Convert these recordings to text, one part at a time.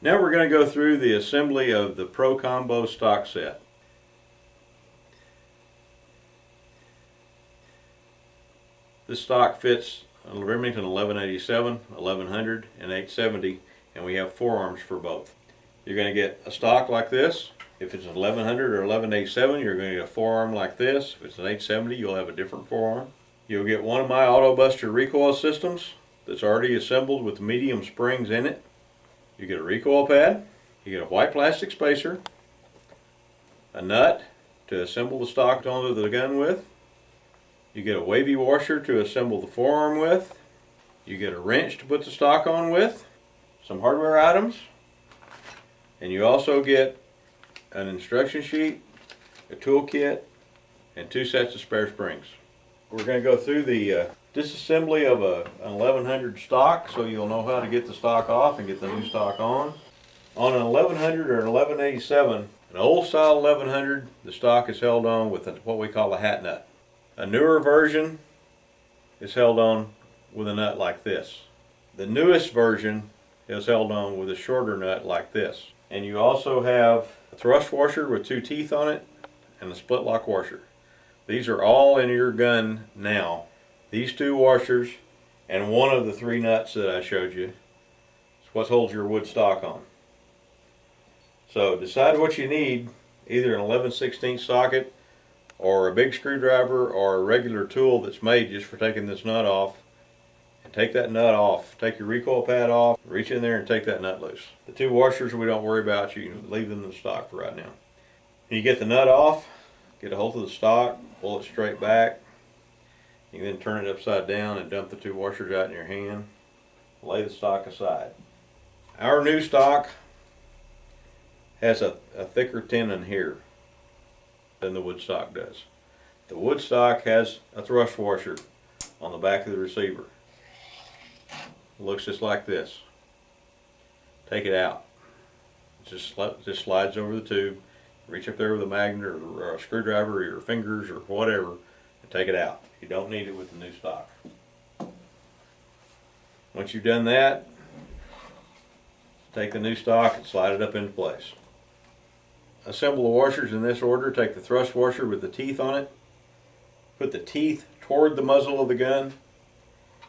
Now we're going to go through the assembly of the Pro Combo stock set. This stock fits a Remington 1187, 1100, and 870, and we have forearms for both. You're going to get a stock like this. If it's an 1100 or 1187, you're going to get a forearm like this. If it's an 870, you'll have a different forearm. You'll get one of my Auto Buster recoil systems that's already assembled with medium springs in it. You get a recoil pad, you get a white plastic spacer, a nut to assemble the stock onto the gun with, you get a wavy washer to assemble the forearm with, you get a wrench to put the stock on with, some hardware items, and you also get an instruction sheet, a tool kit, and 2 sets of spare springs. We're going to go through the disassembly of an 1100 stock, so you'll know how to get the stock off and get the new stock on. On an 1100 or an 1187, an old style 1100, the stock is held on with what we call a hat nut. A newer version is held on with a nut like this. The newest version is held on with a shorter nut like this. And you also have a thrust washer with 2 teeth on it and a split lock washer. These are all in your gun now. These 2 washers and one of the 3 nuts that I showed you is what holds your wood stock on. So decide what you need, either an 11/16 socket or a big screwdriver or a regular tool that's made just for taking this nut off. And take that nut off. Take your recoil pad off, reach in there and take that nut loose. The 2 washers we don't worry about, you can leave them in the stock for right now. You get the nut off, get a hold of the stock, pull it straight back. You can then turn it upside down and dump the 2 washers out in your hand. Lay the stock aside. Our new stock has a thicker tenon here than the wood stock does. The wood stock has a thrust washer on the back of the receiver. It looks just like this. Take it out. It just slides over the tube. Reach up there with a magnet or a screwdriver or your fingers or whatever and take it out. You don't need it with the new stock. Once you've done that, take the new stock and slide it up into place. Assemble the washers in this order. Take the thrust washer with the teeth on it. Put the teeth toward the muzzle of the gun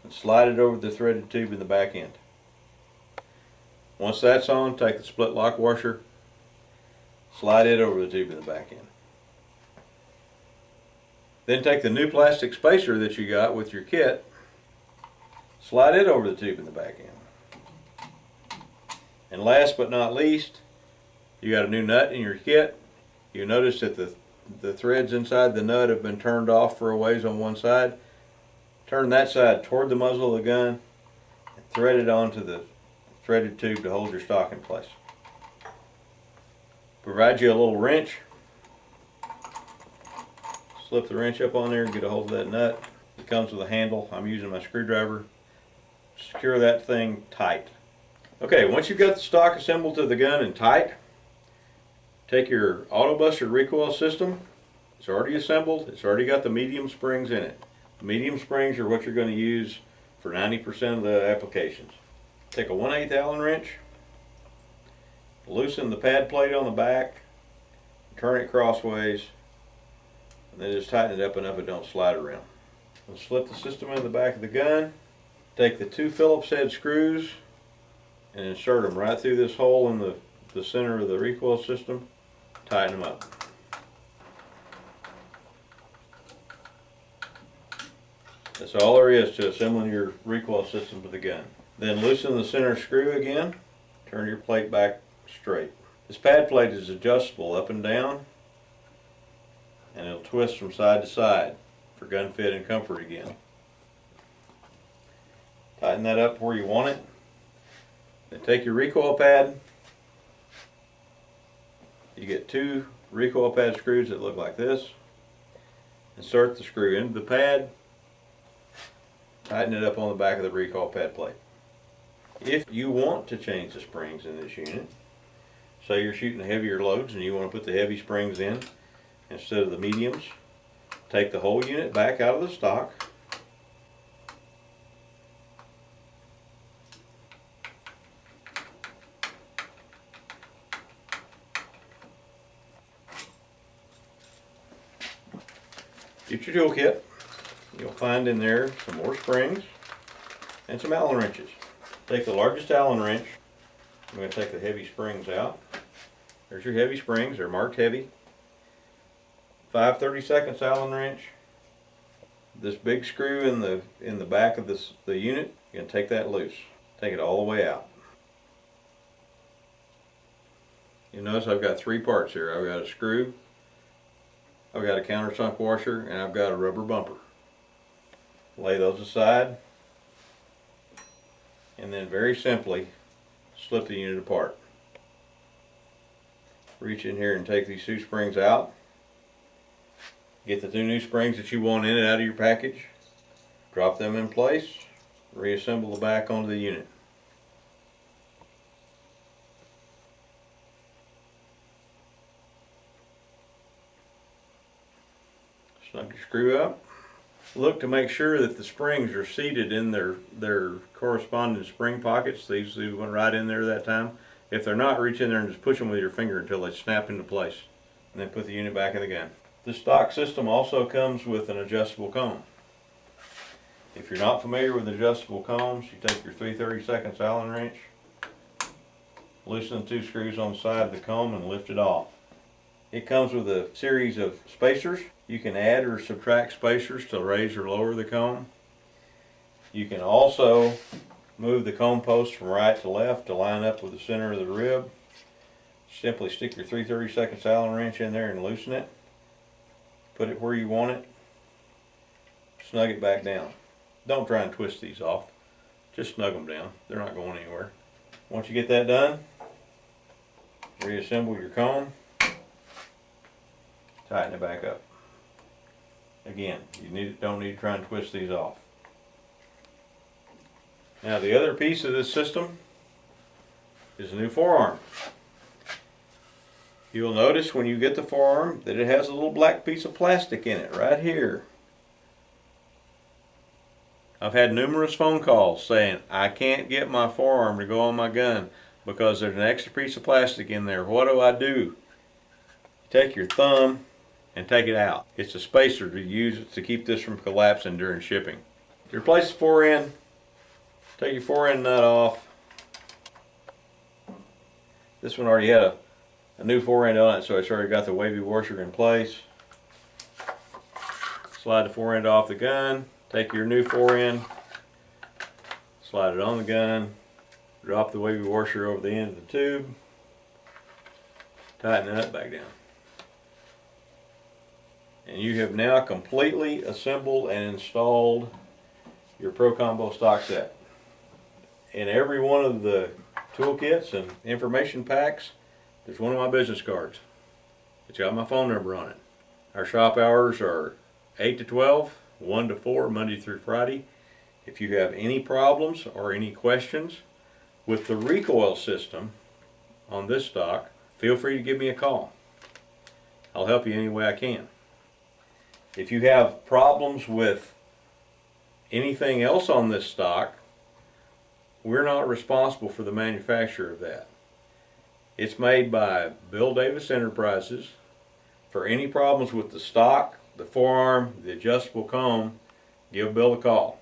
and slide it over the threaded tube in the back end. Once that's on, take the split lock washer, slide it over the tube in the back end. Then take the new plastic spacer that you got with your kit, slide it over the tube in the back end. And last but not least, you got a new nut in your kit. You notice that the threads inside the nut have been turned off for a ways on one side. Turn that side toward the muzzle of the gun and thread it onto the threaded tube to hold your stock in place. Provide you a little wrench. Slip the wrench up on there and get a hold of that nut. It comes with a handle. I'm using my screwdriver. Secure that thing tight. Okay, once you've got the stock assembled to the gun and tight, take your Auto Buster recoil system. It's already assembled. It's already got the medium springs in it. The medium springs are what you're going to use for 90% of the applications. Take a 1/8 Allen wrench, loosen the pad plate on the back, turn it crossways, and then just tighten it up enough it don't slide around. We'll slip the system in the back of the gun. Take the 2 Phillips head screws and insert them right through this hole in the center of the recoil system. Tighten them up. That's all there is to assembling your recoil system to the gun. Then loosen the center screw again. Turn your plate back straight. This pad plate is adjustable up and down, and it'll twist from side to side for gun fit and comfort again. Tighten that up where you want it. Then take your recoil pad. You get 2 recoil pad screws that look like this. Insert the screw into the pad. Tighten it up on the back of the recoil pad plate. If you want to change the springs in this unit, say you're shooting heavier loads and you want to put the heavy springs in instead of the mediums, take the whole unit back out of the stock. Get your tool kit. You'll find in there some more springs and some Allen wrenches. Take the largest Allen wrench. I'm going to take the heavy springs out. There's your heavy springs. They're marked heavy. 5/32 Allen wrench. This big screw in the back of the unit, you're going to take that loose. Take it all the way out. You notice I've got three parts here. I've got a screw, I've got a countersunk washer, and I've got a rubber bumper. Lay those aside, and then very simply slip the unit apart. Reach in here and take these two springs out. Get the two new springs that you want in and out of your package. Drop them in place. Reassemble the back onto the unit. Snug your screw up. Look to make sure that the springs are seated in their corresponding spring pockets. These went right in there that time. If they're not, reach in there and just push them with your finger until they snap into place. And then put the unit back in the gun. The stock system also comes with an adjustable comb. If you're not familiar with adjustable combs, you take your 3/32 Allen wrench, loosen the two screws on the side of the comb and lift it off. It comes with a series of spacers. You can add or subtract spacers to raise or lower the comb. You can also move the comb post from right to left to line up with the center of the rib. Simply stick your 3/32 Allen wrench in there and loosen it. Put it where you want it. Snug it back down. Don't try and twist these off. Just snug them down. They're not going anywhere. Once you get that done, reassemble your comb. Tighten it back up. Again, you don't need to try and twist these off. Now the other piece of this system is a new forearm. You'll notice when you get the forearm that it has a little black piece of plastic in it right here. I've had numerous phone calls saying I can't get my forearm to go on my gun because there's an extra piece of plastic in there. What do I do? Take your thumb and take it out. It's a spacer to use to keep this from collapsing during shipping. To replace the fore end, take your fore end nut off. This one already had a new fore end on it, so it's already got the wavy washer in place. Slide the fore end off the gun. Take your new fore end, slide it on the gun, drop the wavy washer over the end of the tube, tighten the nut back down. And you have now completely assembled and installed your Pro Combo stock set. In every one of the toolkits and information packs, there's one of my business cards. It's got my phone number on it. Our shop hours are 8 to 12. 1 to 4, Monday through Friday. If you have any problems or any questions with the recoil system on this stock, feel free to give me a call. I'll help you any way I can. If you have problems with anything else on this stock, we're not responsible for the manufacture of that. It's made by Bill Davis Enterprises. For any problems with the stock, the forearm, the adjustable comb, give Bill a call.